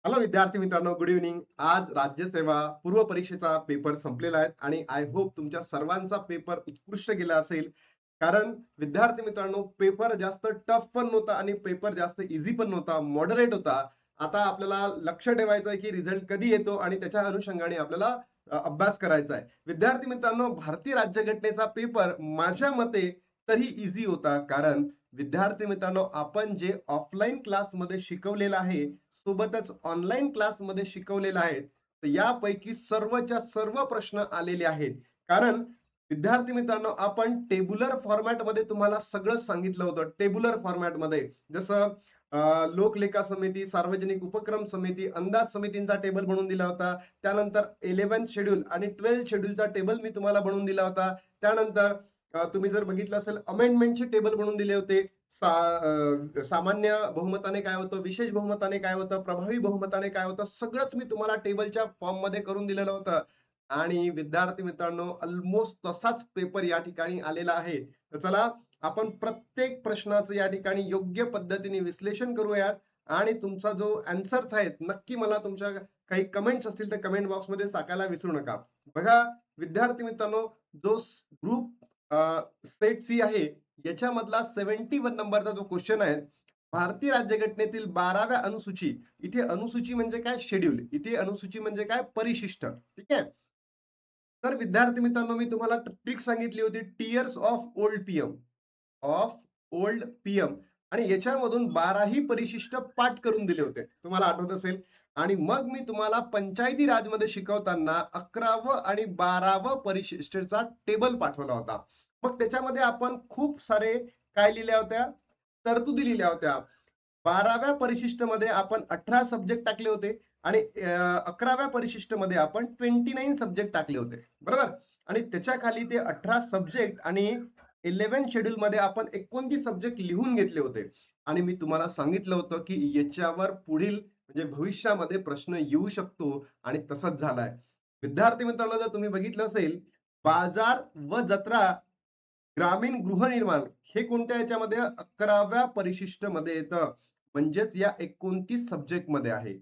Hello विद्यार्थी मित्रांनो, good evening. आज राज्यसेवा पूर्व परीक्षेचा पेपर संपलेला आहे आणि आय होप तुमच्या सर्वांचा पेपर उत्कृष्ट गेला असेल. कारण विद्यार्थी मित्रांनो, पेपर जास्त टफ पण नव्हता आणि पेपर जास्त इझी पण नव्हता, मॉडरेट होता. आता आपल्याला लक्ष ठेवायचं आहे की रिझल्ट कधी येतो आणि त्याच्या अनुषंगाने आपल्याला अभ्यास करायचा आहे. विद्यार्थी मित्रांनो, भारतीय राज्यघटनेचा पेपर माझ्या मते तरी इझी होता. कारण विद्यार्थी मित्रांनो, आपण जे ऑफलाईन क्लासमध्ये शिकवलेलं आहे सोबतच ऑनलाईन क्लासमध्ये शिकवलेलं आहे, तर यापैकी सर्वच्या सर्व प्रश्न आलेले आहेत. कारण विद्यार्थी मित्रांनो, आपण टेब्युलर फॉर्मॅटमध्ये तुम्हाला सगळं सांगितलं होतं. टेब्युलर फॉर्मॅटमध्ये जसं लोकलेखा समिती, सार्वजनिक उपक्रम समिती, अंदाज समितींचा टेबल बनवून दिला होता. त्यानंतर 11 शेड्यूल आणि 12 शेड्यूलचा टेबल मी तुम्हाला बनवून दिला होता. त्यानंतर तुम्ही जर बघितलं असेल अमेंडमेंटचे टेबल बनवून दिले होते. सामान्य बहुमताने काय होतं, विशेष बहुमताने काय होतं, प्रभावी बहुमताने काय होतं, सगळंच मी तुम्हाला टेबलच्या फॉर्म मध्ये करून दिलेलं होतं. आणि विद्यार्थी मित्रांनो, ऑलमोस्ट तसाच पेपर या ठिकाणी आलेला आहे. तर चला, आपण प्रत्येक प्रश्नाचं या ठिकाणी योग्य पद्धतीने विश्लेषण करूयात आणि तुमचा जो आन्सर्स आहेत, नक्की मला तुमच्या काही कमेंट्स असतील तर कमेंट बॉक्स मध्ये टाकायला विसरू नका. बघा विद्यार्थी मित्रांनो, जो ग्रुप सेट सी आहे याच्यामधला 71 नंबरचा जो क्वेश्चन आहे, भारतीय राज्यघटनेतील 12व्या अनुसूची. इथे अनुसूची म्हणजे काय, शेड्यूल. इथे अनुसूची म्हणजे काय, परिशिष्ट. ठीक आहे. तर विद्यार्थी मित्रांनो, मी तुम्हाला ट्रिक सांगितली होती, tears of old PM, of old PM, आणि याच्यामधून 12ही परिशिष्ट पाठ करून दिले होते, तुम्हाला आठवत असेल. आणि मग मी तुम्हाला पंचायती राजमध्ये शिकवताना 11वं आणि 12वं परिशिष्टचा टेबल पाठवला होता. मग त्याच्यामध्ये आपण खूप सारे काय लिहिल्या होत्या, तरतुदी लिहिल्या होत्या. 12व्या परिशिष्टमध्ये आपण 18 सब्जेक्ट टाकले होते आणि 11व्या परिशिष्टमध्ये आपण 29 सब्जेक्ट टाकले होते, बरोबर. आणि त्याच्या खाली ते 18 सब्जेक्ट आणि 11 शेड्यूल मध्ये आपण 29 सब्जेक्ट लिहून घेतले होते. आणि मी तुम्हाला सांगितलं होतं की याच्यावर पुढील म्हणजे भविष्यामध्ये प्रश्न येऊ शकतो आणि तसंच झालाय. विद्यार्थी मित्रांनो, जर तुम्ही बघितलं असेल, बाजार व जत्रा, ग्रामीण गृहनिर्माण, हे कोणत्या याच्यामध्ये 11व्या परिशिष्ट मध्ये येतं, म्हणजेच या 29 सब्जेक्ट मध्ये आहे.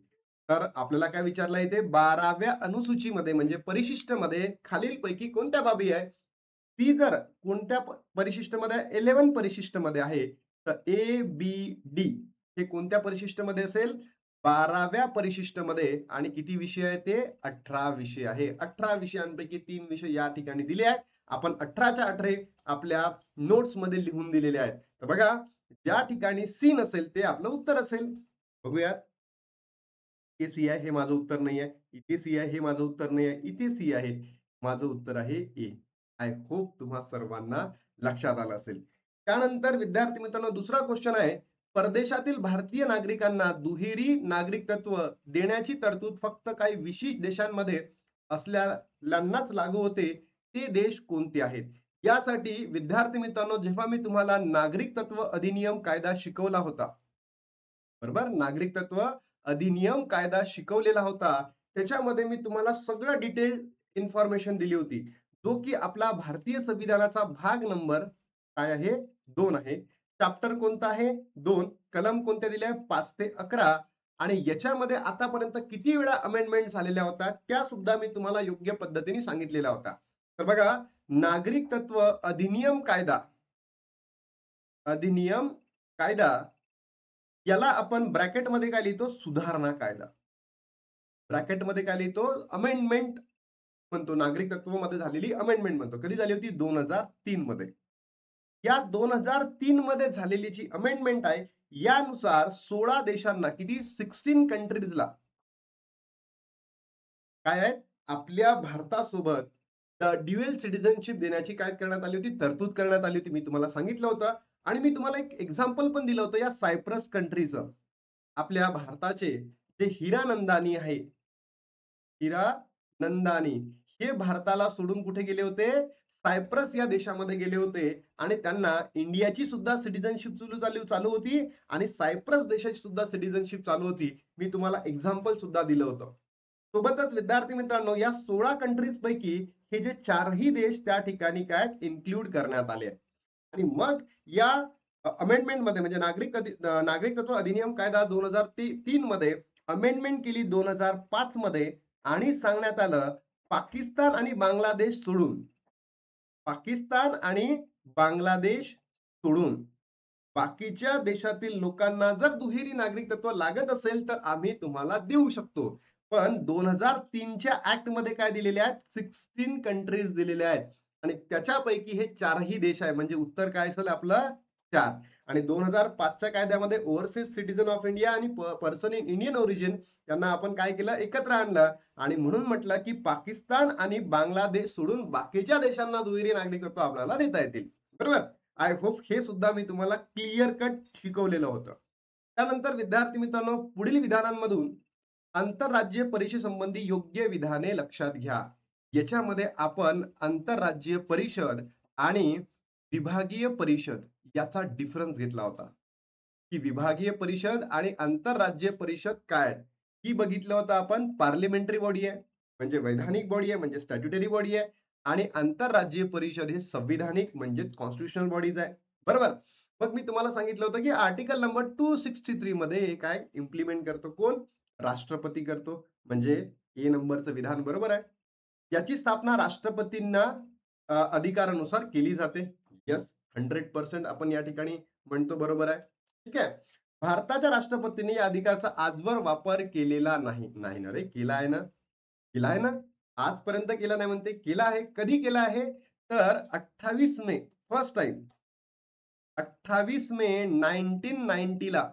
तर आपल्याला काय विचारलं इथे, 12व्या अनुसूचीमध्ये म्हणजे परिशिष्ट मध्ये खालील पैकी कोणत्या बाबी आहे, ती जर कोणत्या परिशिष्टमध्ये, 11 परिशिष्टमध्ये आहे, तर ए बी डी हे कोणत्या परिशिष्टमध्ये असेल, 12व्या परिशिष्टमध्ये. आणि किती विषय आहे ते, 18 विषय आहे. 18 विषयांपैकी 3 विषय या ठिकाणी दिले आहेत. आपण 18च्या 18 आपल्या नोट्स मध्ये लिहून दिलेले आहेत. तर बघा, ज्या ठिकाणी सी नसेल ते आपलं उत्तर असेल. बघूयात. इथे सी आहे, हे माझं उत्तर नाही आहे. इथे सी आहे, हे माझं उत्तर नाही आहे. इथे सी आहे, माझं उत्तर आहे ए. आय होप तुम्हा सर्वांना लक्षात आलं असेल. त्यानंतर विद्यार्थी मित्रांनो, दुसरा क्वेश्चन आहे, परदेशातील भारतीय नागरिकांना दुहेरी नागरिकत्व देण्याची तरतूद फक्त काही विशिष्ट देशांमध्ये असलेल्यांनाच लागू होते. ते देश कोणते आहेत? यासाठी विद्यार्थी मित्रांनो, जेव्हा मी तुम्हाला नागरिकत्व अधिनियम कायदा शिकवला होता, बरोबर, नागरिकत्व अधिनियम कायदा शिकवलेला होता, त्याच्यामध्ये मी तुम्हाला सगळं डिटेल इन्फॉर्मेशन दिली होती, जो की आपला भारतीय संविधानाचा भाग नंबर काय आहे, 2 आहे. चॅप्टर कोणता आहे, 2. कलम कोणत्या दिल्या, 5 ते 11. आणि याच्यामध्ये आतापर्यंत किती वेळा अमेंडमेंट झालेल्या होत्या, त्या सुद्धा मी तुम्हाला योग्य पद्धतीने सांगितलेल्या होत्या. तर बघा, नागरिकत्व अधिनियम कायदा, अधिनियम कायदा, याला आपण ब्रॅकेटमध्ये काय लिहितो, सुधारणा कायदा. ब्रॅकेटमध्ये काय लिहितो, अमेंडमेंट म्हणतो. नागरिकत्व मध्ये झालेली अमेंडमेंट म्हणतो. कधी झाली होती, 2003 मध्ये. या 2003 मध्ये झालेली जी अमेंडमेंट आहे, यानुसार 16 देशांना, किती, 16 कंट्रीजला काय आहे, आपल्या भारतासोबत ड्युअल सिटिझनशिप देण्याची काय करण्यात आली होती, तरतूद करण्यात आली होती. मी तुम्हाला सांगितलं होतं. आणि मी तुम्हाला एक एक्झाम्पल पण दिलं होतं या सायप्रस कंट्रीचं. आपल्या भारताचे जे हिरानंदानी आहे, हिरानंदानी, हे भारताला सोडून कुठे गेले होते, सायप्रस या देशामध्ये गेले होते. आणि त्यांना इंडियाची सुद्धा सिटिझनशिप चालू होती आणि सायप्रस देशाची सुद्धा सिटिझनशिप चालू होती. मी तुम्हाला एक्झाम्पल सुद्धा दिलं होतं. सोबतच विद्यार्थी मित्रांनो, या 16 कंट्रीज पैकी हे जे 4ही देश त्या ठिकाणी काय इन्क्लूड करण्यात आले आहेत. आणि मग या अमेंडमेंट मध्ये म्हणजे नागरिकत्व अधिनियम कायदा 2003 मध्ये अमेंडमेंट केली 2005 मध्ये आणि सांगण्यात आलं पाकिस्तान आणि बांगलादेश सोडून पाकिस्तान आणि बांगलादेश सोडून बाकीच्या देशातील लोकांना जर दुहेरी नागरिकत्व लागत असेल तर आम्ही तुम्हाला देऊ शकतो. पण 2003च्या ऍक्ट मध्ये काय दिलेले आहेत? 16 कंट्रीज दिलेल्या आहेत आणि त्याच्यापैकी हे चारही देश आहे. म्हणजे उत्तर काय असेल आपलं? 4. आणि 2005च्या कायद्यामध्ये ओव्हरसीज सिटीजन ऑफ इंडिया आणि पर्सन इन इंडियन ओरिजिन यांना आपण काय केलं? एकत्र आणलं आणि म्हणून म्हटलं की पाकिस्तान आणि बांगलादेश सोडून बाकीच्या देशांना दुहेरी नागरिकत्व आपल्याला देता येतील. बरोबर? आय होप हे सुद्धा मी तुम्हाला क्लिअर कट शिकवलेलं होतं. त्यानंतर विद्यार्थी मित्रांनो, पुढील विधानांमधून आंतरराज्य परीक्षेसंबंधी योग्य विधाने लक्षात घ्या. याच्यामध्ये आपण आंतरराज्य परिषद आणि विभागीय परिषद याचा डिफरन्स घेतला होता, की विभागीय परिषद आणि आंतरराज्य परिषद काय आहे? ही बघितलं होतं आपण. पार्लिमेंटरी बॉडी आहे, म्हणजे वैधानिक बॉडी आहे, म्हणजे स्टॅट्युटरी बॉडी आहे आणि आंतरराज्यीय परिषद हे संविधानिक म्हणजेच कॉन्स्टिट्युशनल बॉडीज आहे. बरोबर? मग मी तुम्हाला सांगितलं होतं की आर्टिकल नंबर 263 मध्ये हे काय इम्प्लिमेंट करतो कोण? राष्ट्रपती करतो. म्हणजे ए नंबरचं विधान बरोबर आहे. याची स्थापना राष्ट्रपतींना अधिकारानुसार केली जाते. येस, 100% आपण या ठिकाणी म्हणतो बरोबर आहे. ठीक आहे. भारताच्या राष्ट्रपतींनी या अधिकाराचा आजवर वापर केलेला नाही. नाही ना रे, केला आहे ना? केला आहे ना? आजपर्यंत केला नाही म्हणते, केला आहे. कधी केला आहे? तर 28 मे फर्स्ट टाइम 28 मे 1990 ला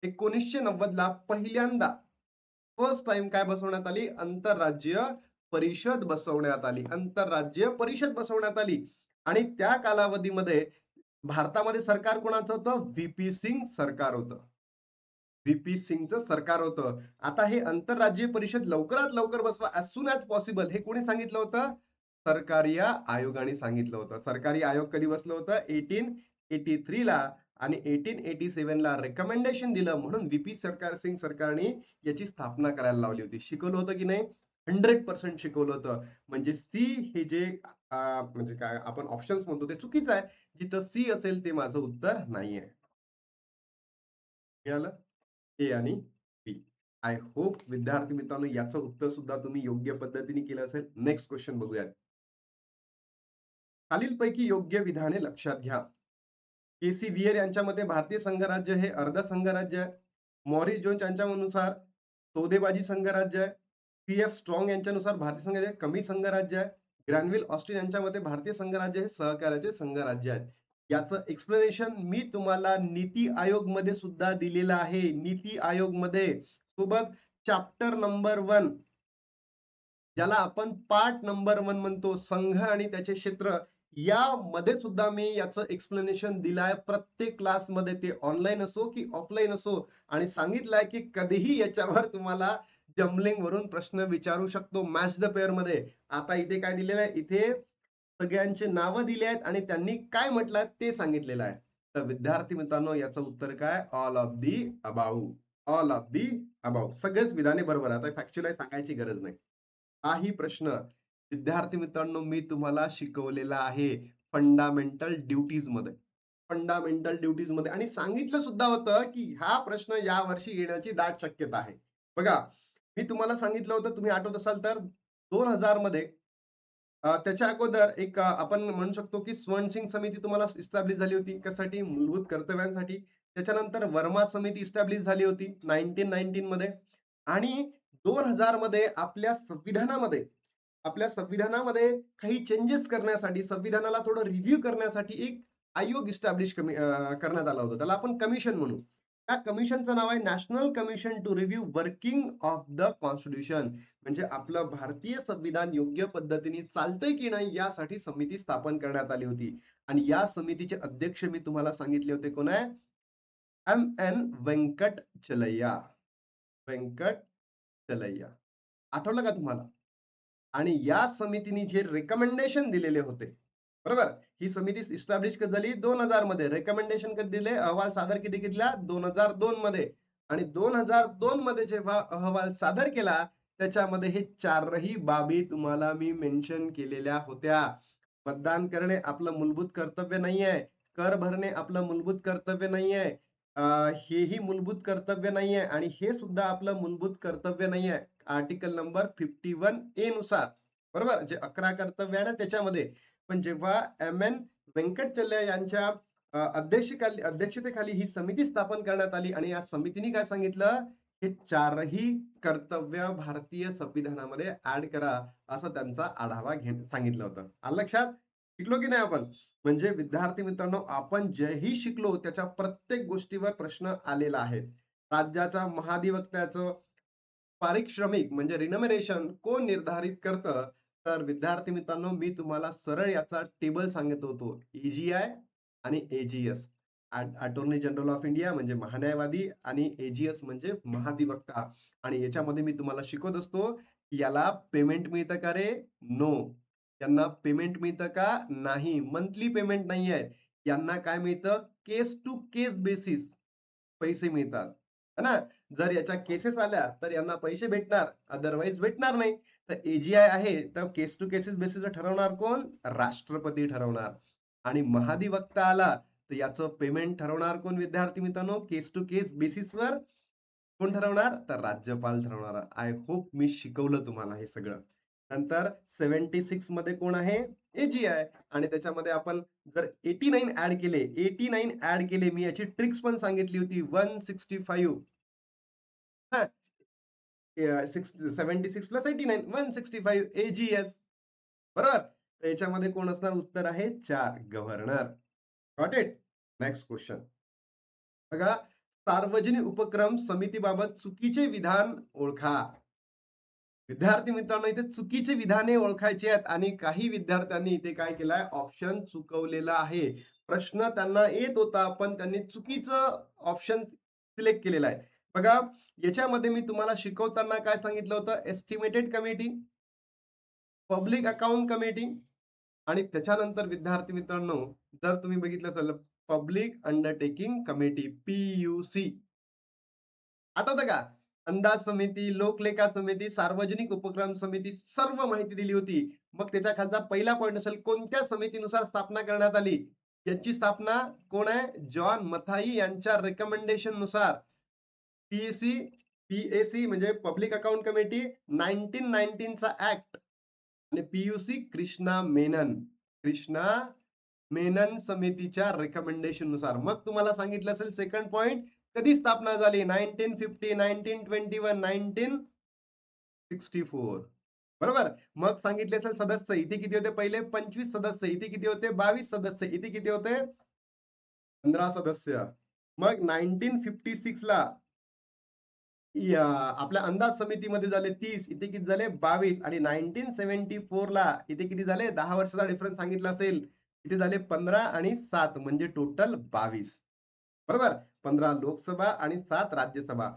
1990 ला पहिल्यांदा फर्स्ट टाइम काय बसवण्यात आली? आंतरराज्य परिषद बसवण्यात आली. आंतरराज्य परिषद बसवण्यात आली आणि त्या कालावधीमध्ये भारतामध्ये सरकार कोणाचं होतं? व्हीपी सिंग सरकार होतं. व्हीपी सिंगचं सरकार होतं. आता हे आंतरराज्यीय परिषद लवकरात लवकर बसवा, ॲज सून ॲज पॉसिबल, हे कोणी सांगितलं होतं? सरकारी आयोगाने सांगितलं होतं. सरकारी आयोग कधी बसलं होतं? 1883 ला आणि 1887 ला रेकमेंडेशन दिलं म्हणून व्हीपी सिंग सरकारने याची स्थापना करायला लावली होती. शिकवलं होतं की नाही? 100% शिकवलं होतं. म्हणजे सी हे जे म्हणजे काय आपण ऑप्शन्स म्हणतो ते चुकीचं आहे. जिथं सी असेल ते माझं उत्तर नाहीये. मिळालं? ए आणि बी. आय होप विद्यार्थी मित्रांनो याचं उत्तर सुद्धा तुम्ही योग्य पद्धतीने केलं असेल. नेक्स्ट क्वेश्चन बघूयात. खालीलपैकी योग्य विधाने लक्षात घ्या. के.सी. वियर यांच्या मते भारतीय संघराज्य हे अर्ध संघराज्य आहे. मॉरिस जोन्स यांच्यानुसार सौदेबाजी संघराज्य आहे. पी.एफ. स्ट्रॉंग यांच्यानुसार भारतीय संघराज्य कमी संघराज्य आहे. ग्रॅनविल ऑस्टिन यांच्या मते भारतीय संघराज्य हे सहकार्याचे संघराज्य आहे. याचं एक्सप्लेनेशन मी तुम्हाला नीती आयोग मध्ये सुद्धा दिलेलं आहे. नीती आयोग मध्ये सोबत चॅप्टर नंबर 1 ज्याला आपण पार्ट नंबर 1 म्हणतो, संघ आणि त्याचे क्षेत्र, यामध्ये सुद्धा मी याचं एक्सप्लेनेशन दिलाय प्रत्येक क्लासमध्ये, ते ऑनलाईन असो की ऑफलाईन असो, आणि सांगितलंय की कधीही याच्यावर तुम्हाला जमलिंग वरून प्रश्न विचारू शकतो मॅच द पेअर मध्ये. आता इथे काय दिलेलं आहे? इथे सगळ्यांचे नावं दिले आहेत आणि त्यांनी काय म्हटलंय ते सांगितलेलं आहे. तर विद्यार्थी मित्रांनो याचं उत्तर काय? All of the above. All of the above. सगळेच विधाने बरोबर आहे. आता फॅक्च्युअली सांगायची गरज नाही. हाही प्रश्न विद्यार्थी मित्रांनो मी तुम्हाला शिकवलेला आहे फंडामेंटल ड्युटीज मध्ये. फंडामेंटल ड्युटीज मध्ये आणि सांगितलं सुद्धा होतं की हा प्रश्न या वर्षी येण्याची दाट शक्यता आहे. बघा, मी तुम्हाला सांगितलं होतं, तुम्ही आठवत असाल तर 2000 मध्ये त्याच्या अगोदर एक आपण म्हणू शकतो की स्वर्ण सिंग समिती तुम्हाला इस्टॅब्लिश झाली होती. कशासाठी? मूलभूत कर्तव्यांसाठी. त्याच्यानंतर वर्मा समिती इस्टॅब्लिश झाली होती 1919 मध्ये. आणि 2000 मध्ये आपल्या संविधानामध्ये काही चेंजेस करण्यासाठी, संविधानाला थोडं रिव्ह्यू करण्यासाठी एक आयोग इस्टॅब्लिश करण्यात आला होता. त्याला आपण कमिशन म्हणू. त्या कमिशनचं नाव आहे national commission to review working of the constitution. म्हणजे आपलं भारतीय संविधान योग्य पद्धतीने चालतंय की नाही यासाठी समिती स्थापन करण्यात आली होती. आणि या समितीचे अध्यक्ष मी तुम्हाला सांगितले होते, कोण आहे? एम.एन. व्यंकट चलैया. व्यंकट चलैया. आठवलं का तुम्हाला? आणि या समितीने जे रेकमेंडेशन दिलेले होते, बरोबर, ही समिती इस्टॅब्लिश कधी झाली? 2000 मध्ये. रेकमेंडेशन कधी दिले? अहवाल सादर कधी केला? 2002 मध्ये. आणि 2002 मध्ये जेव्हा अहवाल सादर केला त्याच्यामध्ये हे चारही बाबी तुम्हाला मी मेन्शन केलेल्या होत्या. मतदान करणे आपलं मूलभूत कर्तव्य नाहीये. कर भरणे आपलं मूलभूत कर्तव्य नाहीये. हेही मूलभूत कर्तव्य नाहीये आणि हे सुद्धा आपलं मूलभूत कर्तव्य नाहीये. आर्टिकल नंबर 51A नुसार, बरोबर? जे 11 कर्तव्य आहे ना त्याच्यामध्ये. पण जेव्हा एम.एन. व्यंकटचलैया यांच्या अध्यक्षतेखाली ही समिती स्थापन करण्यात आली आणि या समितीने काय सांगितलं, हे 4ही कर्तव्य भारतीय संविधानामध्ये ऍड करा, असं त्यांचा आढावा सांगितलं होतं. आलं लक्षात? शिकलो की नाही आपण? म्हणजे विद्यार्थी मित्रांनो, आपण जेही शिकलो त्याच्या प्रत्येक गोष्टीवर प्रश्न आलेला आहे. राज्याच्या महाधिवक्त्याचं पारिश्रमिक म्हणजे रिनमरेशन कोण निर्धारित करतं? तर विद्यार्थी मित्रांनो, मी तुम्हाला सरळ याचा टेबल सांगत होतो. EGI आणि AGS. Attorney general of India म्हणजे महान्यायवादी आणि AGS म्हणजे महाधिवक्ता. आणि याच्यामध्ये मी तुम्हाला शिकवत असतो, की याला पेमेंट मिळतं का रे? नो. यांना पेमेंट मिळतं का? नाही. मंथली पेमेंट नाहीये. यांना काय मिळतं? केस टू केस बेसिस पैसे मिळतात. है ना? जर याच्या केसेस आल्या तर यांना पैसे भेटणार, अदरवाईज भेटणार नाही. तर AGI आहे तर केस टू केसेस बेसिस ठरवणार कोण? राष्ट्रपती ठरवणार. आणि महाधिवक्ता आला तर याचं पेमेंट ठरवणार कोण विद्यार्थी मित्रांनो? केस टू केस बेसिसवर कोण ठरवणार? तर राज्यपाल ठरवणार. आय होप मी शिकवलं तुम्हाला हे सगळं. नंतर 76 मध्ये कोण आहे? AGI. आणि त्याच्यामध्ये आपण जर 89 ऍड केले, मी याची ट्रिक्स पण सांगितली होती. 165 हां, 76 प्लस 89 165 AGS. बरोबर? तर याच्यामध्ये कोण असणार? उत्तर आहे 4 governor. Got it? Next question. बघा, सार्वजनिक उपक्रम समितीबाबत चुकीचे विधान ओळखा. विद्यार्थी मित्रांनो, इथे चुकीचे विधाने ओळखायचे आहेत आणि काही विद्यार्थ्यांनी इथे काय केलंय? ऑप्शन चुकवलेला आहे. प्रश्न त्यांना येत होता, पण त्यांनी चुकीचं ऑप्शन सिलेक्ट केलेलं आहे. बघा, याच्यामध्ये मी तुम्हाला शिकवताना काय सांगितलं होतं? Estimated committee, public account committee आणि त्याच्यानंतर विद्यार्थी मित्रांनो, जर तुम्ही बघितलं असेल पब्लिक अंडरटेकिंग कमिटी, PUC. आठवतं का? अंदाज समिती, लोकलेखा समिती, सार्वजनिक उपक्रम समिती सर्व माहिती दिली होती. मग त्याच्या खालचा पहिला पॉइंट असेल, कोणत्या समितीनुसार स्थापना करण्यात आली? याची स्थापना कोण आहे? जॉन मथाई यांच्या रिकमेंडेशन नुसार. PEC PAC म्हणजे पब्लिक अकाउंट कमिटी 1919 चा ऍक्ट आणि PUC कृष्णा मेनन समितीच्या रिकमेंडेशन नुसार. मग तुम्हाला सांगितलं असेल सेकंड पॉइंट, कधी स्थापना झाली? 1950, 1921, 1964. बरोबर? मग सांगितले असेल सदस्य, इथे किती होते? पहिले 25 सदस्य, इथे किती होते? 22 सदस्य, इथे किती होते? 15 सदस्य. मग 1956 ला आपल्या अंदाज समितीमध्ये झाले 30, इथे किती झाले? 22 आणि 1974 ला इथे किती झाले? 10 वर्षाचा डिफरन्स सांगितला असेल. इथे झाले 15 आणि 7 म्हणजे टोटल 22. बरोबर? 15 लोकसभा आणि 7 राज्यसभा.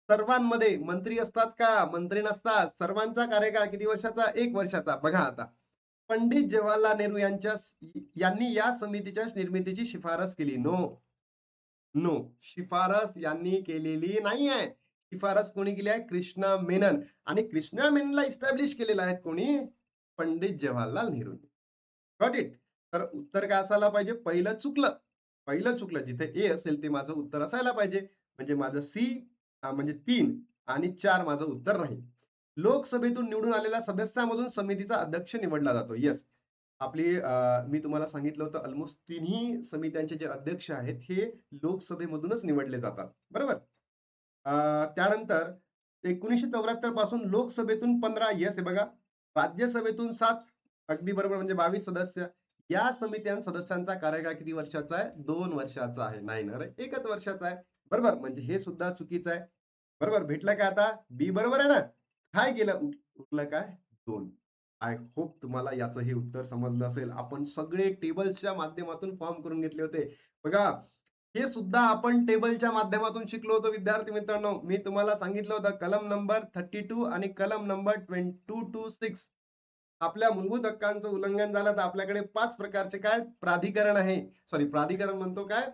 सर्वांमध्ये मंत्री असतात का? मंत्री नसतात. सर्वांचा कार्यकाळ किती वर्षाचा? 1 वर्षाचा. बघा आता. पंडित जवाहरलाल नेहरू यांनी या समितीच्या निर्मितीची शिफारस केली. नो. नो. शिफारस यांनी केलेली नाहीये. शिफारस कोणी केली आहे? कृष्णा मेनन. आणि कृष्णा मेननला इस्टॅब्लिश केलेलं आहे कोणी? पंडित जवाहरलाल नेहरू. Got it? तर उत्तर काय असायला पाहिजे? पहिलं चुकलं. पहिलं चुकलं. जिथे ए असेल ते माझं उत्तर असायला पाहिजे. म्हणजे माझं सी म्हणजे 3 आणि 4 माझं उत्तर राहील. लोकसभेतून निवडून आलेल्या सदस्यामधून समितीचा अध्यक्ष निवडला जातो. येस. मी तुम्हाला सांगितलं होतं ऑलमोस्ट तिन्ही समित्यांचे जे अध्यक्ष आहेत हे लोकसभेमधूनच निवडले जातात. बरोबर? त्यानंतर 1974 पासून लोकसभेतून 15, येस हे बघा. राज्यसभेतून 7, अगदी बरोबर म्हणजे 22 सदस्य. या सदस्यांचा कार्यकाळ किती वर्षाचा आहे? 2 वर्षाचा आहे. नाही ना रे, 1च वर्षाचा आहे. बरोबर? म्हणजे हे सुद्धा चुकीचं आहे. बरोबर? भेटलं का आता? बी बरोबर आहे ना? काय केलं? उरलं काय? 2. आय होप तुम्हाला याचं हे उत्तर समजलं असेल. आपण सगळे टेबल्सच्या माध्यमातून फॉर्म करून घेतले होते. बघा, हे सुद्धा आपण टेबलच्या माध्यमातून शिकलो होतो विद्यार्थी मित्रांनो. मी तुम्हाला सांगितलं होतं कलम नंबर 32 आणि कलम नंबर 226. आपल्या मूलभूत हक्कांचं उल्लंघन झालं तर आपल्याकडे 5 प्रकारचे काय प्राधिकरण आहे. सॉरी, प्राधिकरण म्हणतो काय?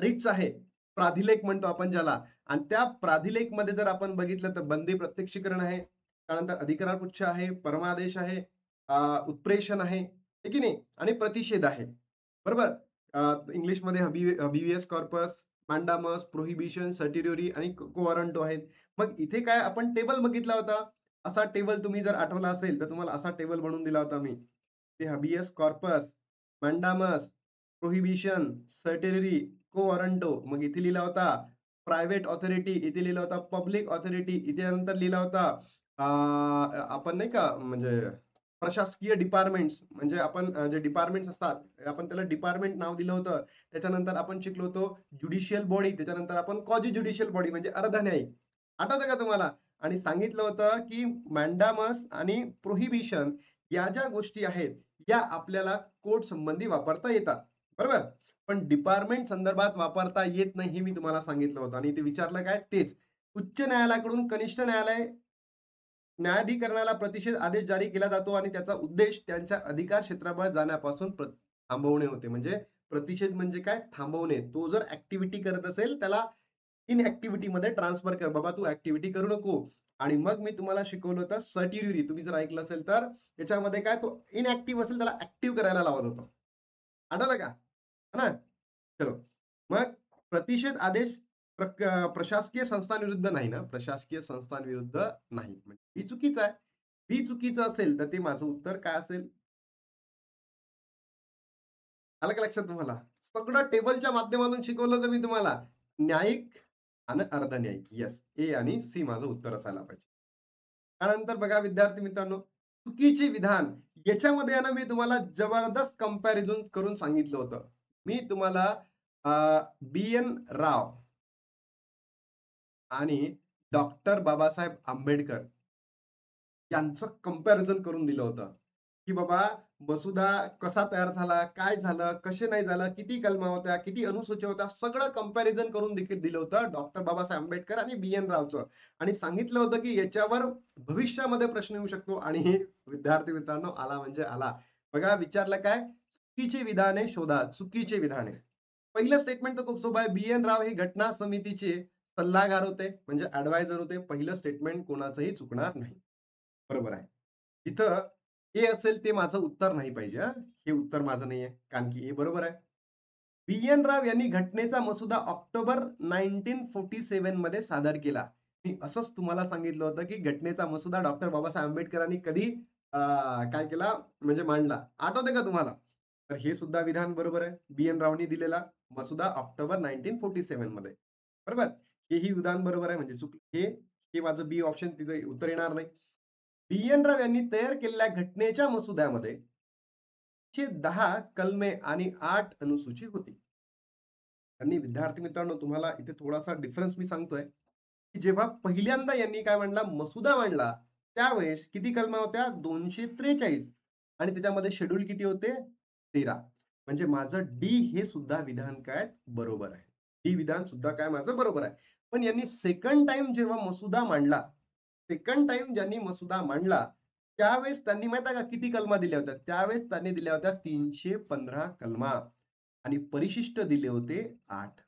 रिट्स आहे. प्राधिलेख म्हणतो आपण ज्याला. आणि त्या प्राधिलेखमध्ये जर आपण बघितलं तर बंदी प्रत्यक्षीकरण आहे. त्यानंतर अधिकार पुच्छ आहे, परमादेश आहे, उत्प्रेषण आहे, हे की नाही? आणि प्रतिषेध आहे. बरोबर? इंग्लिशमध्ये हबीवियस कॉर्पस, मांडामस, प्रोहिबिशन, सर्टिट्युरी आणि कोअरंटो आहेत. मग इथे काय आपण टेबल बघितला होता. असा टेबल तुम्ही जर आठवला असेल, तर तुम्हाला असा टेबल बनवून दिला होता मी. ते हबियस कॉर्पस, मांडामस, प्रोहिबिशन, सर्टिट्युरी, कोअरंटो. मग इथे लिहिला होता प्रायव्हेट ऑथॉरिटी, इथे लिहिला होता पब्लिक ऑथॉरिटी, इथे नंतर लिहिला होता आपण नाही का म्हणजे प्रशासकीय डिपार्टमेंट्स म्हणजे आपण जे डिपार्टमेंट्स असतात आपण त्याला डिपार्टमेंट नाव दिलं होतं. त्याच्यानंतर आपण शिकलो होतो ज्युडिशियल बॉडी, त्याच्यानंतर आपण क्वाजी ज्युडिशियल बॉडी म्हणजे अर्धन्यायिक. आठवतं का तुम्हाला? आणि सांगितलं होतं की मॅन्डामस आणि प्रोहिबिशन या ज्या गोष्टी आहेत या आपल्याला कोर्ट संबंधी वापरता येतात. बरोबर? पण डिपार्टमेंट संदर्भात वापरता येत नाही हे मी तुम्हाला सांगितलं होतं आणि ते विचारलं काय तेच. उच्च न्यायालयाकडून कनिष्ठ न्यायालय न्यायाधिकरणाला प्रतिषेध आदेश जारी केला जातो आणि त्याचा उद्देश त्यांच्या अधिकार क्षेत्राबाहेर जाण्यापासून थांबवणे होते. म्हणजे प्रतिषेध म्हणजे काय? थांबवणे. तो जर ऍक्टिव्हिटी करत असेल त्याला इनऍक्टिव्हिटी मध्ये ट्रान्सफर कर. बाबा तू ऍक्टिव्हिटी करू नको. आणि मग मी तुम्हाला शिकवलं होतं सर्टिट्युरी. तुम्ही जर ऐकलं असेल तर त्याच्यामध्ये काय तो इनऍक्टिव्ह असेल त्याला ऍक्टिव्ह करायला लावत होतो. आठवलं का? है ना? चलो. मग प्रतिषेध आदेश प्रशासकीय संस्थांविरुद्ध नाही ना? प्रशासकीय संस्थांविरुद्ध नाही. म्हणजे ही चुकीचं आहे. ही चुकीचं असेल तर ते माझं उत्तर काय असेल? आलं का लक्षात तुम्हाला? सगळं टेबलच्या माध्यमातून शिकवलं होतं मी तुम्हाला. न्यायिक आणि अर्धन्यायिक. येस. ए आणि सी माझं उत्तर असायला पाहिजे. त्यानंतर बघा विद्यार्थी मित्रांनो, चुकीचे विधान याच्यामध्ये आहे ना मी तुम्हाला जबरदस्त कंपॅरिझन करून सांगितलं होतं. मी तुम्हाला बी.एन. राव आणि डॉक्टर बाबासाहेब आंबेडकर यांचं कंपॅरिझन करून दिलं होतं, की बाबा मसुदा कसा तयार झाला, काय झालं, कसे नाही झालं, किती कलमा होत्या, किती अनुसूच्या होत्या, सगळं कंपॅरिझन करून देखील दिलं होतं डॉक्टर बाबासाहेब आंबेडकर आणि बी.एन. रावचं. आणि सांगितलं होतं, की याच्यावर भविष्यामध्ये प्रश्न येऊ शकतो आणि विद्यार्थी मित्रांनो आला म्हणजे आला. बघा विचारलं काय? चुकीची विधाने शोधा. चुकीचे विधाने. पहिलं स्टेटमेंट तर खूप सोपं आहे. बी.एन. राव हे घटना समितीचे सल्लागार होते, म्हणजे ॲडवायझर होते. पहिलं स्टेटमेंट कोणाचंही चुकणार नाही. बरोबर आहे. तिथं ए असेल ते माझं उत्तर नाही पाहिजे हां. हे उत्तर माझं नाहीये. कारण की ए बरोबर आहे. बी.एन. राव यांनी घटनेचा मसुदा ऑक्टोबर 1947 मध्ये सादर केला. मी असंच तुम्हाला सांगितलं होतं, की घटनेचा मसुदा डॉक्टर बाबासाहेब आंबेडकरांनी कधी काय केला म्हणजे मांडला. आठवतंय का तुम्हाला? तर हे सुद्धा विधान बरोबर आहे. बी.एन. रावनी दिलेला मसुदा ऑक्टोबर 1947 मध्ये. बरोबर? हेही विधान बरोबर आहे म्हणजे हे माझं बी ऑप्शन तिथे उत्तर येणार नाही. बी.एन. राव यांनी तयार केलेल्या घटनेच्या मसुद्यामध्ये 10 कलमे आणि 8 अनुसूची होती. त्यांनी विद्यार्थी मित्रांनो तुम्हाला इथे थोडासा डिफरन्स मी सांगतोय, की जेव्हा पहिल्यांदा यांनी काय म्हणला मसुदा मांडला, त्यावेळेस किती कलमा होत्या? 243 आणि त्याच्यामध्ये शेड्यूल किती होते? 13. म्हणजे माझं डी हे सुद्धा विधान काय बरोबर आहे. डी विधान सुद्धा काय माझं बरोबर आहे. पण यांनी सेकंड टाइम जेव्हा मसुदा मांडला, सेकंड टाइम ज्यांनी मसुदा मांडला, त्यावेळेस त्यांनी माहिती आहे का किती कलमा दिल्या होत्या? त्यावेळेस त्यांनी दिल्या होत्या 315 कलमा आणि परिशिष्ट दिले होते 8.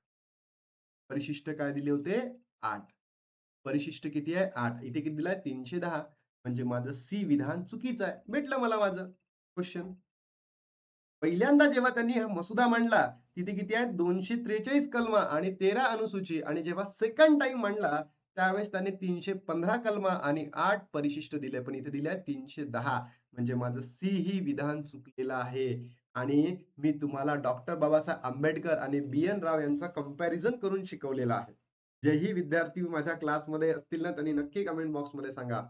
परिशिष्ट काय दिले होते? 8. परिशिष्ट किती आहे? 8. इथे किती दिलाय? 310. म्हणजे माझं सी विधान चुकीचं आहे. भेटलं मला माझं क्वेश्चन. पहिल्यांदा जेव्हा त्यांनी हा मसुदा मांडला, तिथे किती आहेत? 243 कलमा आणि 13 अनुसूची आणि जेव्हा सेकंड टाइम मांडला, त्यावेळेस त्यांनी 315 कलमा आणि 8 परिशिष्ट दिले. पण इथे दिले 310. म्हणजे माझं सी ही विधान चुकलेलं आहे. आणि मी तुम्हाला डॉक्टर बाबासाहेब आंबेडकर आणि बी.एन. राव यांचा कंपॅरिझन करून शिकवलेला आहे. जेही विद्यार्थी माझ्या क्लासमध्ये असतील ना, त्यांनी नक्की कमेंट बॉक्समध्ये सांगा.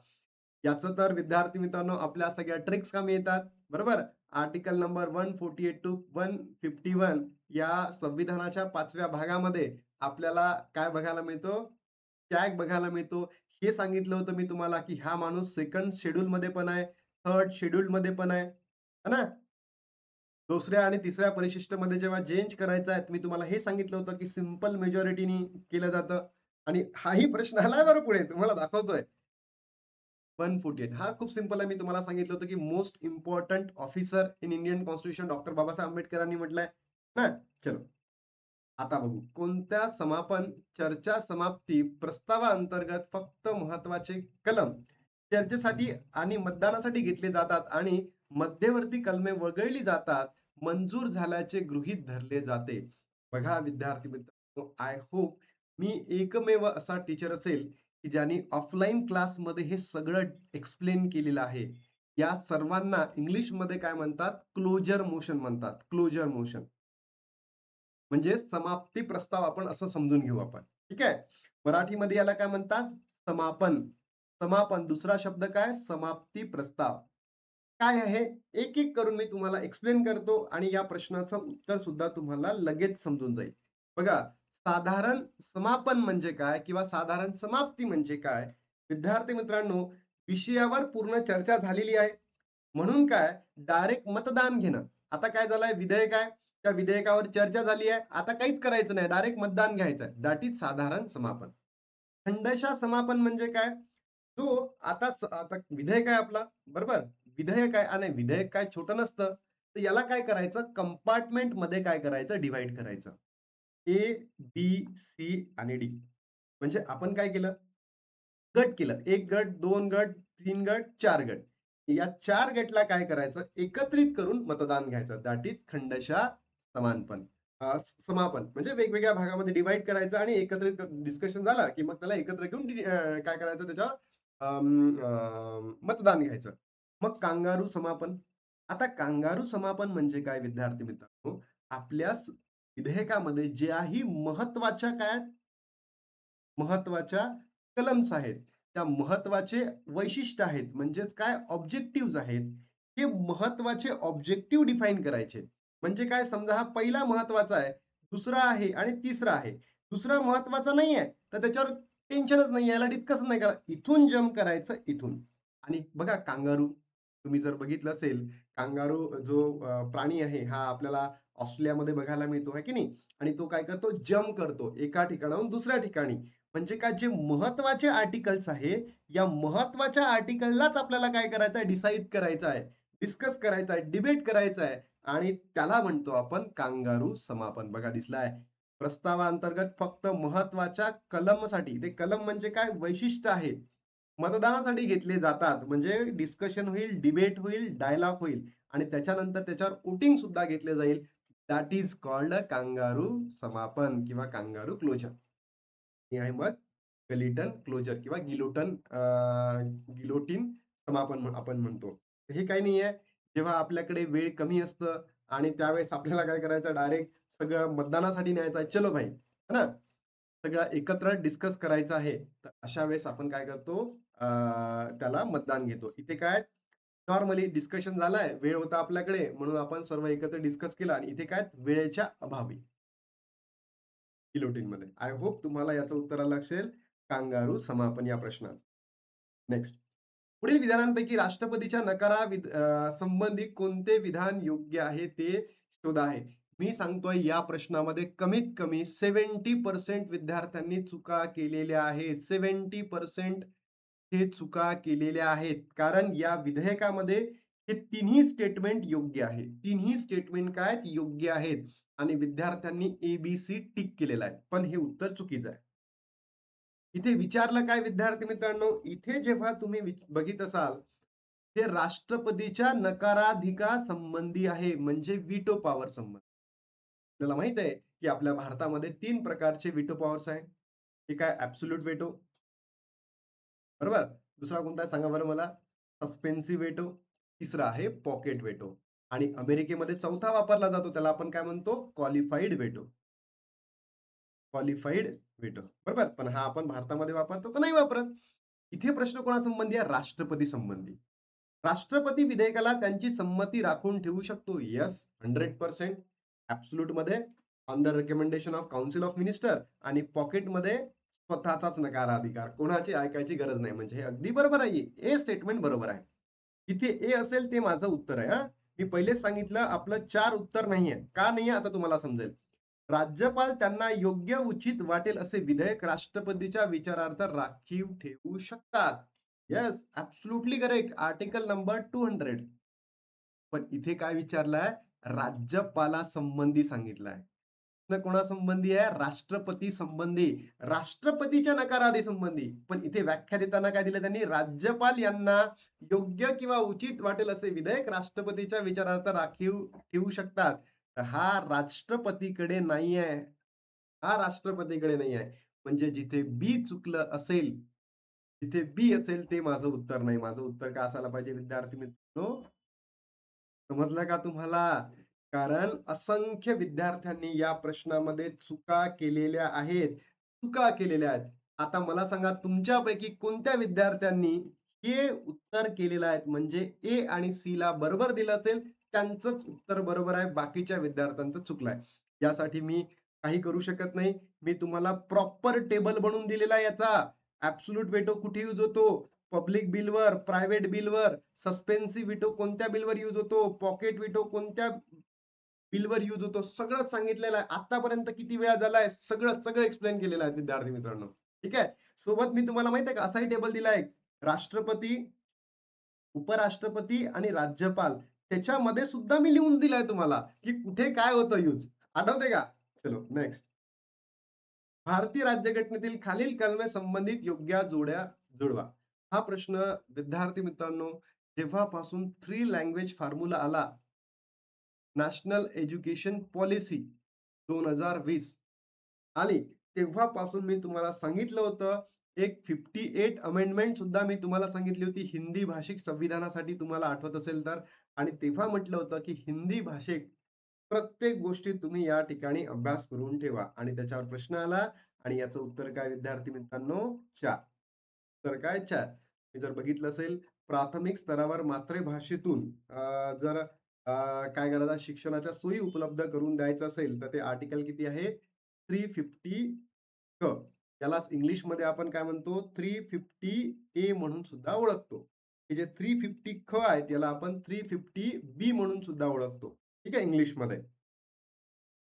याचं तर विद्यार्थी मित्रांनो आपल्या सगळ्या ट्रिक्स कामी येतात. बरोबर? आर्टिकल नंबर 148 टू 151 या संविधानाच्या 5व्या भागामध्ये आपल्याला काय बघायला मिळतो? टॅग बघायला मिळतो. हे सांगितलं होतं मी तुम्हाला, की हा माणूस सेकंड शेड्यूलमध्ये पण आहे, थर्ड शेड्यूलमध्ये पण आहे. है ना? दुसऱ्या आणि तिसऱ्या परिशिष्टामध्ये जेव्हा चेंज करायचा आहे, मी तुम्हाला हे सांगितलं होतं, की सिंपल मेजॉरिटीनी केलं जातं आणि हाही प्रश्न आलाय बरं पुढे तुम्हाला दाखवतोय. 148 हा खूप सिंपल आहे. मी तुम्हाला सांगितलं होतं, की most important officer in Indian constitution doctor Babasaheb आंबेडकरांनी म्हटलंय ना. चलो आता बघू. कोणत्या समापन चर्चा समाप्ती प्रस्तावाअंतर्गत फक्त महत्वाचे कलम चर्चेसाठी आणि मतदानासाठी घेतले जातात आणि मध्यवर्ती कलमे वगळली जातात, मंजूर झाल्याचे गृहीत धरले जाते. बघा विद्यार्थी मित्र आय होप मी एकमेव असा टीचर असेल, की ज्याने ऑफलाईन क्लासमध्ये हे सगळं एक्सप्लेन केलेलं आहे. या सर्वांना इंग्लिशमध्ये काय म्हणतात? क्लोजर मोशन म्हणतात. Closure motion. म्हणजे समाप्ती प्रस्ताव आपण असं समजून घेऊ आपण. ठीक आहे. मराठीमध्ये याला काय म्हणतात? समापन. समापन. दुसरा शब्द काय? समाप्ती प्रस्ताव. काय आहे? एक-एक करून मी तुम्हाला एक्सप्लेन करतो आणि या प्रश्नाचं उत्तर सुद्धा तुम्हाला लगेच समजून जाईल. बघा, साधारण समापन म्हणजे काय किंवा साधारण समाप्ती म्हणजे काय? विद्यार्थी मित्रांनो, विषयावर पूर्ण चर्चा झालेली आहे. म्हणून काय? डायरेक्ट मतदान घेणं. आता काय झालंय? विधेयक आहे. त्या विधेयकावर चर्चा झाली आहे. आता काहीच करायचं नाही. डायरेक्ट मतदान घ्यायचं आहे. दॅट इज साधारण समापन. खंडशः समापन म्हणजे काय? जो आता विधेयक आहे आपला, बरोबर? विधेयक आहे आणि विधेयक काय छोटं नसतं. तर याला काय करायचं? कंपार्टमेंटमध्ये काय करायचं? डिव्हाईड करायचं. ए, बी, सी आणि डी. म्हणजे आपण काय केलं? गट केलं. 1 गट, 2 गट, 3 गट, 4 गट. या 4 गटला काय करायचं? एकत्रित करून मतदान घ्यायचं. दॅट इज खंडशः समापन. समापन म्हणजे वेगवेगळ्या भागामध्ये डिव्हाईड करायचं आणि एकत्रित डिस्कशन झालं, की मग त्याला एकत्र घेऊन काय करायचं त्याच्यावर मतदान घ्यायचं. मग कांगारू समापन. आता कांगारू समापन म्हणजे काय विद्यार्थी मित्रांनो? आपल्या विधेयकामध्ये ज्याही महत्त्वाच्या काय महत्त्वाच्या कलम्स आहेत. त्या महत्त्वाचे वैशिष्ट्य आहेत. म्हणजेच काय ऑब्जेक्टिव्हज आहेत. हे महत्त्वाचे ऑब्जेक्टिव्ह डिफाईन करायचे. म्हणजे काय समजा हा पहिला महत्त्वाचा आहे, दुसरा आहे आणि तिसरा आहे. दुसरा महत्त्वाचा नाहीये, तर त्याच्यावर टेन्शनच नाही याला डिस्कस नाही करा. इथून जंप करायचं इथून. आणि बघा कांगारू, तुम्ही जर बघितलं असेल, कांगारू जो प्राणी आहे हा आपल्याला ऑस्ट्रेलियामध्ये बघायला मिळतो, आहे की नाही? आणि तो काय करतो? जंप करतो एका ठिकाणाहून दुसऱ्या ठिकाणी. म्हणजे काय जे महत्त्वाचे आर्टिकल्स आहे, या महत्त्वाच्या आर्टिकललाच आपल्याला काय करायचं आहे? डिसाईड करायचं आहे, डिस्कस करायचं आहे, डिबेट करायचं आहे आणि त्याला म्हणतो आपण कांगारू समापन. बघा दिसलाय. प्रस्तावाअंतर्गत फक्त महत्त्वाच्या कलमसाठी, ते कलम म्हणजे काय? वैशिष्ट्य आहे. मतदानासाठी घेतले जातात. म्हणजे डिस्कशन होईल, डिबेट होईल, डायलॉग होईल आणि त्याच्यानंतर त्याच्यावर वोटिंग सुद्धा घेतले जाईल. दॅट इज कॉल्ड कांगारू समापन किंवा कांगारू क्लोजर. हे आहे मग गलिटन क्लोजर किंवा गिलोटिन समापन आपण म्हणतो. हे काही नाहीये. जेव्हा आपल्याकडे वेळ कमी असतं आणि त्यावेळेस आपल्याला काय करायचं डायरेक्ट सगळं मतदानासाठी न्यायचं आहे. चलो भाई, है ना? सगळं एकत्र डिस्कस करायचं आहे. तर अशा वेळेस आपण काय करतो? त्याला मतदान घेतो. इथे काय नॉर्मली डिस्कशन झालंय, वेळ होता आपल्याकडे म्हणून आपण सर्व एकत्र डिस्कस केलं आणि इथे काय वेळेच्या अभावी गिलोटिनमध्ये. आय होप तुम्हाला याचं उत्तर आलं असेल. कांगारू समापन या प्रश्नाचं. नेक्स्ट. पुढील विधानांपैकी राष्ट्रपतीच्या संबंधी कोणते विधान योग्य आहे ते शोधा आहे. मी सांगतोय या प्रश्नामध्ये कमीत कमी 70% विद्यार्थ्यांनी चुका केलेल्या आहेत. 70% हे चुका केलेल्या आहेत. कारण या विधेयकामध्ये हे तिन्ही स्टेटमेंट योग्य आहे. तिन्ही स्टेटमेंट काय योग्य आहेत आणि विद्यार्थ्यांनी ए टिक केलेलं आहे. पण हे उत्तर चुकीचं आहे. इथे विचारलं काय विद्यार्थी मित्रांनो, इथे जेव्हा तुम्ही बघित असाल, ते राष्ट्रपतीच्या नकाराधिकार संबंधी आहे, म्हणजे व्हीटो पॉवर संबंधी. आपल्याला माहित आहे, की आपल्या भारतामध्ये 3 प्रकारचे व्हीटो पॉवर्स आहेत. एक आहे ॲब्सोल्यूट व्हीटो, बरोबर? दुसरा कोणता आहे सांगा बरं मला? सस्पेन्सिव्ह व्हीटो. तिसरा आहे पॉकेट व्हीटो आणि अमेरिकेमध्ये चौथा वापरला जातो, त्याला आपण काय म्हणतो? Qualified veto. Qualified veto. बरोबर? पण हा आपण भारतामध्ये वापरतो का नाही वापरत? इथे प्रश्न कोणासंबंधी आहे? राष्ट्रपती संबंधी. राष्ट्रपती विधेयकाला त्यांची संमती राखून ठेवू शकतो. येस, 100%. ॲब्सोल्यूटमध्ये on the recommendation of council of minister आणि पॉकेटमध्ये स्वतःचाच नकाराधिकार. कोणाची ऐकायची गरज नाही. म्हणजे हे अगदी बरोबर आहे. ए स्टेटमेंट बरोबर आहे. इथे ए असेल ते माझं उत्तर आहे हां. मी पहिलेच सांगितलं आपलं 4 उत्तर नाहीये. का नाहीये आता तुम्हाला समजेल. राज्यपाल त्यांना योग्य उचित वाटेल असे विधेयक राष्ट्रपतीच्या विचारार्थ राखीव ठेवू शकतात. Yes, absolutely correct. Article number 200. पण इथे काय विचारलंय? राज्यपालासंबंधी सांगितलंय. प्रश्न कोणासंबंधी आहे? राष्ट्रपती संबंधी. राष्ट्रपतीच्या नकाराधी संबंधी. पण इथे व्याख्या देताना काय दिलं त्यांनी? राज्यपाल यांना योग्य किंवा उचित वाटेल असे विधेयक राष्ट्रपतीच्या विचारार्थ राखीव ठेवू शकतात. तर हा राष्ट्रपतीकडे नाहीये. हा राष्ट्रपतीकडे नाही आहे. म्हणजे जिथे बी चुकलं असेल, जिथे बी असेल ते माझं उत्तर नाही. माझं उत्तर काय असायला पाहिजे विद्यार्थी मित्रांनो? समजलं का तुम्हाला? कारण असंख्य विद्यार्थ्यांनी या प्रश्नामध्ये चुका केलेल्या आहेत. चुका केलेल्या आहेत. आता मला सांगा तुमच्यापैकी कोणत्या विद्यार्थ्यांनी हे उत्तर केलेलं आहे? म्हणजे ए आणि सी ला बरोबर दिलं असेल, त्यांचंच उत्तर बरोबर आहे. बाकीच्या विद्यार्थ्यांचं चुकलंय. यासाठी मी काही करू शकत नाही. मी तुम्हाला प्रॉपर टेबल बनवून दिलेला आहे याचा. ॲब्सोल्यूट वेटो कुठे यूज होतो? पब्लिक बिलवर, प्रायव्हेट बिलवर, सस्पेन्सिव्ह व्हिटो कोणत्या बिलवर यूज होतो, पॉकेट व्हिटो कोणत्या बिलवर यूज होतो, सगळं सांगितलेलं आहे. आतापर्यंत किती वेळा झालाय, सगळं सगळं एक्सप्लेन केलेलं आहे विद्यार्थी मित्रांनो. ठीक आहे. सोबत मी तुम्हाला माहिती आहे का असाही टेबल दिलाय. राष्ट्रपती, उपराष्ट्रपती आणि राज्यपाल त्याच्यामध्ये सुद्धा मी लिहून दिलाय तुम्हाला, की कुठे काय होतं यूज. आठवतंय का? चलो नेक्स्ट. भारतीय राज्यघटनेतील खालील कलमे संबंधित योग्य जोड्या जुळवा. हा प्रश्न विद्यार्थी मित्रांनो जेव्हापासून थ्री लँग्वेज फॉर्म्युला आला, नॅशनल एज्युकेशन पॉलिसी 2020 आली, तेव्हापासून मी तुम्हाला सांगितलं होतं, एक 58 अमेंडमेंट सुद्धा मी तुम्हाला सांगितली होती हिंदी भाषिक संविधानासाठी तुम्हाला आठवत असेल तर. आणि तेव्हा म्हटलं होतं, की हिंदी भाषिक प्रत्येक गोष्टी तुम्ही या ठिकाणी अभ्यास करून ठेवा. आणि त्याच्यावर प्रश्न आला आणि याचं उत्तर काय विद्यार्थी मित्रांनो? 4. तर काय 4. मी जर बघितलं असेल प्राथमिक स्तरावर मातृभाषेतून जर काय करायचं शिक्षणाच्या सोयी उपलब्ध करून द्यायचं असेल, तर ते आर्टिकल किती आहे? 350 क. त्यालाच इंग्लिशमध्ये आपण काय म्हणतो? 350 ए म्हणून सुद्धा ओळखतो. हे जे 350 ख आहे, त्याला आपण 350 बी म्हणून सुद्धा ओळखतो. ठीक आहे इंग्लिशमध्ये.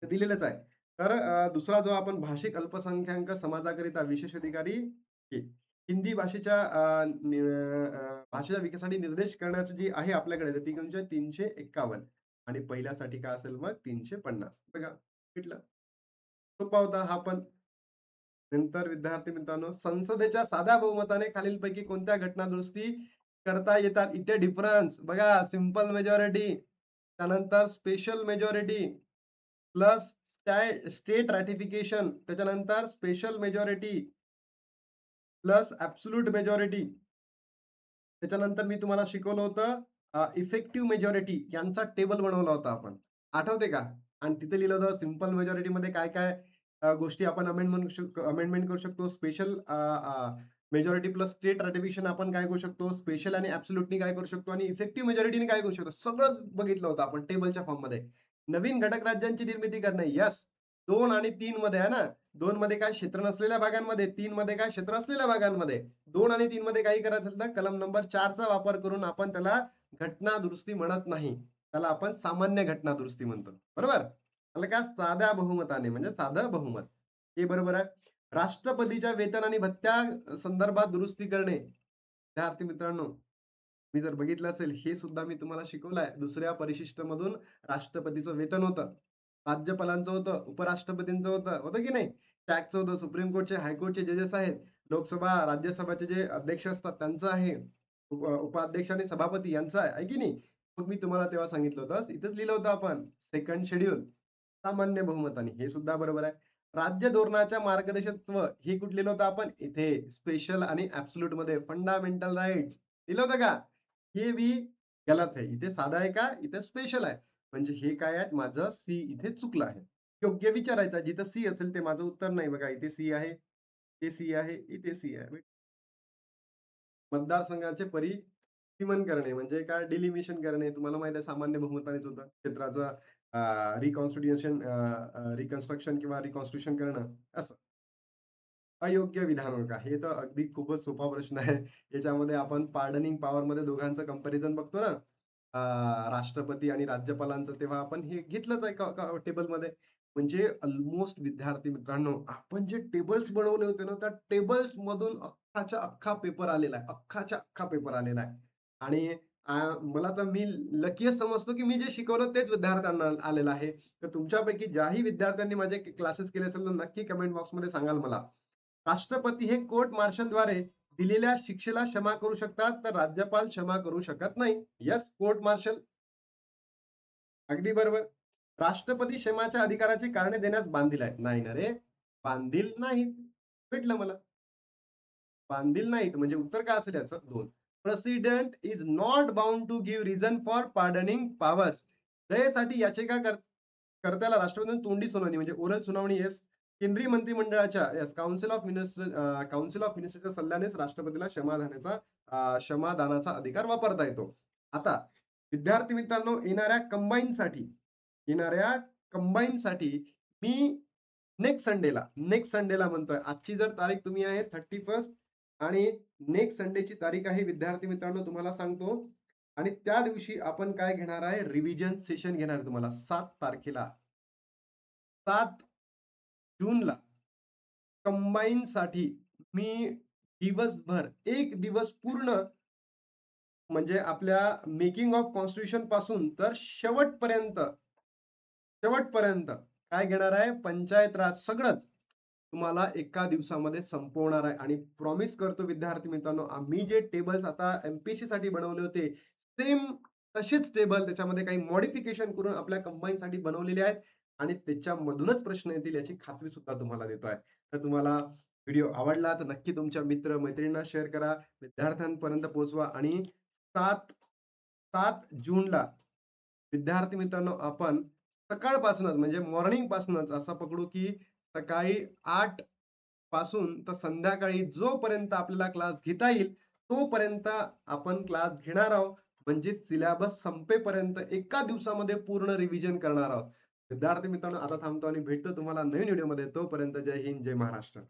ते दिलेलंच आहे. तर दुसरा जो आपण भाषिक अल्पसंख्याक समाजाकरिता विशेष अधिकारी हे हिंदी भाषेच्या भाषेच्या विकासासाठी निर्देश करण्याची जी आहे आपल्याकडे ती म्हणजे 351 आणि पहिल्यासाठी काय असेल मग 350. बघा भेटलं. सोपा होता हा पण. नंतर विद्यार्थी मित्रांनो संसदेच्या साध्या बहुमताने खालीलपैकी कोणत्या घटना दुरुस्ती करता येतात? इथे डिफरन्स बघा सिंपल मेजॉरिटी त्यानंतर स्पेशल मेजॉरिटी प्लस स्टेट रॅटिफिकेशन त्याच्यानंतर special majority plus absolute majority त्याच्यानंतर मी तुम्हाला शिकवलं होतं इफेक्टिव्ह मेजॉरिटी यांचा टेबल बनवला होता आपण. आठवते का? आणि तिथे लिहिलं होतं सिंपल मेजॉरिटी मध्ये काय-काय गोष्टी आपण अमेंडमेंट करू शकतो. स्पेशल मेजॉरिटी प्लस स्टेट रॅटिफिकेशन आपण काय करू शकतो. स्पेशल आणि ॲब्सोल्यूटनी काय करू शकतो आणि इफेक्टिव्ह मेजॉरिटीने काय करू शकतो. सगळंच बघितलं होतं आपण टेबलच्या फॉर्ममध्ये. नवीन घटक राज्यांची निर्मिती करणे. येस. 2 आणि 3 मध्ये आहे ना. 2 मध्ये काय क्षेत्र नसलेल्या भागांमध्ये, 3 मध्ये काय क्षेत्र असलेल्या भागांमध्ये. 2 आणि 3 मध्ये काही करायचं असेल तर कलम नंबर 4 चा वापर करून आपण त्याला घटना दुरुस्ती म्हणत नाही. त्याला आपण सामान्य घटना दुरुस्ती म्हणतो. बरोबर? त्याला काय साध्या बहुमताने म्हणजे साधं बहुमत. हे बरोबर आहे. राष्ट्रपतीच्या वेतन आणि भत्त्या संदर्भात दुरुस्ती करणे. विद्यार्थी मित्रांनो, मी जर बघितलं असेल हे सुद्धा मी तुम्हाला शिकवलंय. दुसऱ्या परिशिष्ट मधून राष्ट्रपतीचं वेतन होतं. राज्यपालांचं होतं, उपराष्ट्रपतींचं होतं, होतं की नाही? टॅगचं होतं, सुप्रीम कोर्टचे, हायकोर्टचे जजेस आहेत, लोकसभा, राज्यसभाचे जे अध्यक्ष असतात त्यांचं आहे, उपाध्यक्ष आणि सभापती यांचं आहे की नाही? मग मी तुम्हाला तेव्हा सांगितलं होतं, इथेच लिहिलं होतं आपण सेकंड शेड्यूल सामान्य बहुमताने. हे सुद्धा बरोबर आहे. राज्य धोरणाच्या मार्गदर्शकत्व हे कुठे लिहिलं होतं आपण? इथे स्पेशल आणि ॲब्सोल्यूट मध्ये फंडामेंटल राइट्स लिहिलं होतं का? हे बी गलत आहे. इथे साधा आहे का? इथे स्पेशल आहे. म्हणजे हे काय आहे? माझं सी इथे चुकलं आहे. योग्य विचारायचं जिथं सी असेल ते माझं उत्तर नाही. बघा इथे सी आहे, इथे सी आहे, इथे सी आहे. मतदारसंघाचे परिसीमन करणे म्हणजे काय? डिलिमिशन करणे. तुम्हाला माहिती आहे सामान्य बहुमतानेच होतं. क्षेत्राचं रिकन्स्ट्रक्शन किंवा रिकॉन्स्टिट्यूशन करणं असं. अयोग्य विधान ओळखा. हे तर अगदी खूपच सोपा प्रश्न आहे. याच्यामध्ये आपण पार्डनिंग पॉवरमध्ये दोघांचं कंपॅरिझन बघतो ना, राष्ट्रपती आणि राज्यपालांचं तेव्हा आपण हे घेतलंच आहे टेबलमध्ये. म्हणजे ऑलमोस्ट विद्यार्थी मित्रांनो, आपण जे टेबल्स बनवले होते ना, त्या टेबल्समधून अख्खाच्या अख्खा पेपर आलेला आहे. अख्खाच्या अख्खा पेपर आलेला आहे. आणि मला तर मी लकीच समजतो, की मी जे शिकवलं तेच विद्यार्थ्यांना आलेलं आहे. तर तुमच्यापैकी ज्याही विद्यार्थ्यांनी माझे क्लासेस केले असेल, तर नक्की कमेंट बॉक्समध्ये सांगाल मला. राष्ट्रपती हे कोर्ट मार्शलद्वारे दिलेल्या शिक्षेला क्षमा करू शकतात, तर राज्यपाल क्षमा करू शकत नाही. Yes, court martial. अगदी बरोबर. राष्ट्रपती क्षमाच्या अधिकाराची कारणे देण्यास बांधील आहेत. नाही ना रे. बांधील नाहीत. भेटलं मला. बांधील नाहीत म्हणजे उत्तर काय असेल याचं? 2. President is not bound to give reason for pardoning powers. दयेसाठी याचिका कर्त्याला राष्ट्रपतींनी तोंडी सुनावणी म्हणजे ओरल सुनावणी येस. केंद्रीय मंत्रिमंडळाच्या येस काउन्सिल ऑफ मिनिस्टरच्या सल्ल्यानेच राष्ट्रपतीला क्षमादानाचा अधिकार वापरता येतो. आता विद्यार्थी मित्रांनो येणाऱ्या कंबाईनसाठी मी नेक्स्ट संडेला म्हणतोय. आजची जर तारीख तुम्ही आहे 31 आणि नेक्स्ट संडेची तारीख आहे विद्यार्थी मित्रांनो तुम्हाला सांगतो. आणि त्या दिवशी आपण काय घेणार आहे? रिव्हिजन सेशन घेणार आहे तुम्हाला 7 तारखेला. 7 जूनला कंबाईनसाठी मी दिवसभर 1 दिवस पूर्ण म्हणजे आपल्या मेकिंग ऑफ कॉन्स्टिट्यूशन पासून तर शेवटपर्यंत काय घेणार आहे? पंचायत राज सगळंच तुम्हाला एका दिवसामध्ये संपवणार आहे. आणि प्रॉमिस करतो विद्यार्थी मित्रांनो, आम्ही जे टेबल्स आता एमपीएससी साठी बनवले होते, सेम तसेच टेबल त्याच्यामध्ये काही मॉडिफिकेशन करून आपल्या कंबाईन साठी बनवलेले आहेत आणि त्याच्यामधूनच प्रश्न येतील याची खात्री सुद्धा तुम्हाला देतोय. तर तुम्हाला व्हिडिओ आवडला तर नक्की तुमच्या मित्र मैत्रिणींना शेअर करा, विद्यार्थ्यांपर्यंत पोहोचवा. आणि 7 7 जूनला विद्यार्थी मित्रांनो आपण सकाळपासूनच म्हणजे मॉर्निंग पासूनच असं पकडू की सकाळी 8 पासून तर संध्याकाळी जोपर्यंत आपल्याला क्लास घेता येईल तोपर्यंत आपण क्लास घेणार आहोत. म्हणजे सिलेबस संपेपर्यंत एका दिवसामध्ये पूर्ण रिव्हिजन करणार आहोत. विद्यार्थी मित्रांनो आता थांबतो आणि भेटतो तुम्हाला नवीन व्हिडिओमध्ये. तोपर्यंत जय हिंद, जय महाराष्ट्र.